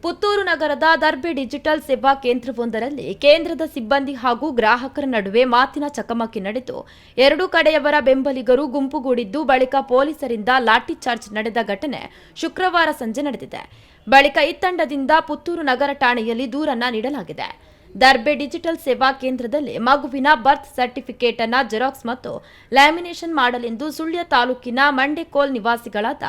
ಪುತ್ತೂರು ನಗರದ ದರ್ಬೆ ಡಿಜಿಟಲ್ ಸೇವಾ ಕೇಂದ್ರವೊಂದರಲ್ಲಿ ಕೇಂದ್ರದ ಸಿಬ್ಬಂದಿ ಹಾಗೂ ಗ್ರಾಹಕರ ನಡುವೆ ಮಾತಿನ ಚಕಮಕಿ ನಡೆದು ಎರಡೂ ಕಡೆಯವರ ಬೆಂಬಲಿಗರು ಗುಂಪುಗೂಡಿದ್ದು ಬಳಿಕ ಪೊಲೀಸರಿಂದ ಲಾಠಿ ಚಾರ್ಜ್ ನಡೆದ ಘಟನೆ ಶುಕ್ರವಾರ ಸಂಜೆ ನಡೆದಿದೆ. ಬಳಿಕ ಈ ತಂಡದಿಂದ ಪುತ್ತೂರು ನಗರ ಠಾಣೆಯಲ್ಲಿ ದೂರನ್ನ ನೀಡಲಾಗಿದೆ. ದರ್ಬೆ ಡಿಜಿಟಲ್ ಸೇವಾ ಕೇಂದ್ರದಲ್ಲಿ ಮಗುವಿನ ಬರ್ತ್ ಸರ್ಟಿಫಿಕೇಟ್ ಅನ್ನು ಜೆರಾಕ್ಸ್ ಮತ್ತು ಲ್ಯಾಮಿನೇಷನ್ ಮಾಡಲೆಂದು ಸುಳ್ಯ ತಾಲೂಕಿನ ಮಂಡೆಕೋಲ್ ನಿವಾಸಿಗಳಾದ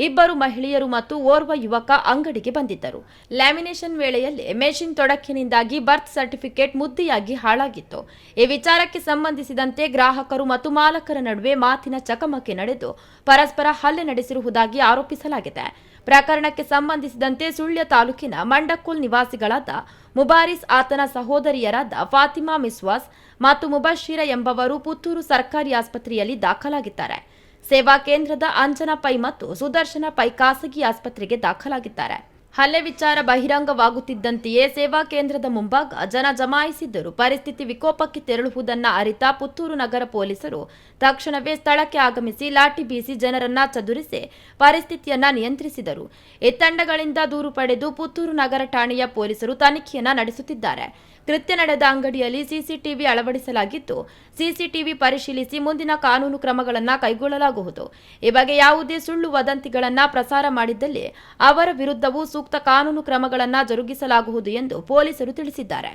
ಇಬ್ಬರು ಮಹಿಳೆಯರು ಮತ್ತು ಓರ್ವ ಯುವಕ ಅಂಗಡಿಗೆ ಬಂದಿದ್ದರು. ಲ್ಯಾಮಿನೇಷನ್ ವೇಳೆಯಲ್ಲಿ ಮೆಷಿನ್ ತೊಡಕಿನಿಂದಾಗಿ ಬರ್ತ್ ಸರ್ಟಿಫಿಕೇಟ್ ಮುದ್ದಿಯಾಗಿ ಹಾಳಾಗಿತ್ತು. ಈ ವಿಚಾರಕ್ಕೆ ಸಂಬಂಧಿಸಿದಂತೆ ಗ್ರಾಹಕರು ಮತ್ತು ಮಾಲಕರ ನಡುವೆ ಮಾತಿನ ಚಕಮಕಿ ನಡೆದು ಪರಸ್ಪರ ಹಲ್ಲೆ ನಡೆಸಿರುವುದಾಗಿ ಆರೋಪಿಸಲಾಗಿದೆ. ಪ್ರಕರಣಕ್ಕೆ ಸಂಬಂಧಿಸಿದಂತೆ ಸುಳ್ಯ ತಾಲೂಕಿನ ಮಂಡಕೋಲ್ ನಿವಾಸಿಗಳಾದ ಮುಬಾರಿಸ್, ಆತನ ಸಹೋದರಿಯರಾದ ಫಾತಿಮಾ ಮಿಸ್ವಾಸ್ ಮತ್ತು ಮುಬಶೀರ ಎಂಬವರು ಪುತ್ತೂರು ಸರ್ಕಾರಿ ಆಸ್ಪತ್ರೆಯಲ್ಲಿ ದಾಖಲಾಗಿದ್ದಾರೆ. ಸೇವಾ ಕೇಂದ್ರದ ಅಂಜನಾ ಪೈ ಮತ್ತು ಸುದರ್ಶನ ಪೈ ಖಾಸಗಿ ಆಸ್ಪತ್ರೆಗೆ ದಾಖಲಾಗಿದ್ದಾರೆ. ಹಲ್ಲೆ ವಿಚಾರ ಬಹಿರಂಗವಾಗುತ್ತಿದ್ದಂತೆಯೇ ಸೇವಾ ಕೇಂದ್ರದ ಮುಂಭಾಗ ಜನ ಜಮಾಯಿಸಿದ್ದರು. ಪರಿಸ್ಥಿತಿ ವಿಕೋಪಕ್ಕೆ ತೆರಳುವುದನ್ನು ಅರಿತ ಪುತ್ತೂರು ನಗರ ಪೊಲೀಸರು ತಕ್ಷಣವೇ ಸ್ಥಳಕ್ಕೆ ಆಗಮಿಸಿ ಲಾಠಿ ಬೀಸಿ ಜನರನ್ನ ಚದುರಿಸಿ ಪರಿಸ್ಥಿತಿಯನ್ನ ನಿಯಂತ್ರಿಸಿದರು. ಈ ತಂಡಗಳಿಂದ ದೂರು ಪಡೆದು ಪುತ್ತೂರು ನಗರ ಠಾಣೆಯ ಪೊಲೀಸರು ತನಿಖೆಯನ್ನ ನಡೆಸುತ್ತಿದ್ದಾರೆ. ಕೃತ್ಯ ನಡೆದ ಅಂಗಡಿಯಲ್ಲಿ ಸಿಸಿಟಿವಿ ಅಳವಡಿಸಲಾಗಿದ್ದು, ಸಿಸಿಟಿವಿ ಪರಿಶೀಲಿಸಿ ಮುಂದಿನ ಕಾನೂನು ಕ್ರಮಗಳನ್ನು ಕೈಗೊಳ್ಳಲಾಗುವುದು. ಈ ಬಗ್ಗೆ ಯಾವುದೇ ಸುಳ್ಳು ವದಂತಿಗಳನ್ನು ಪ್ರಸಾರ ಮಾಡಿದ್ದಲ್ಲಿ ಅವರ ವಿರುದ್ಧವೂ ಸೂಕ್ತ ಕಾನೂನು ಕ್ರಮಗಳನ್ನು ಜರುಗಿಸಲಾಗುವುದು ಎಂದು ಪೊಲೀಸರು ತಿಳಿಸಿದ್ದಾರೆ.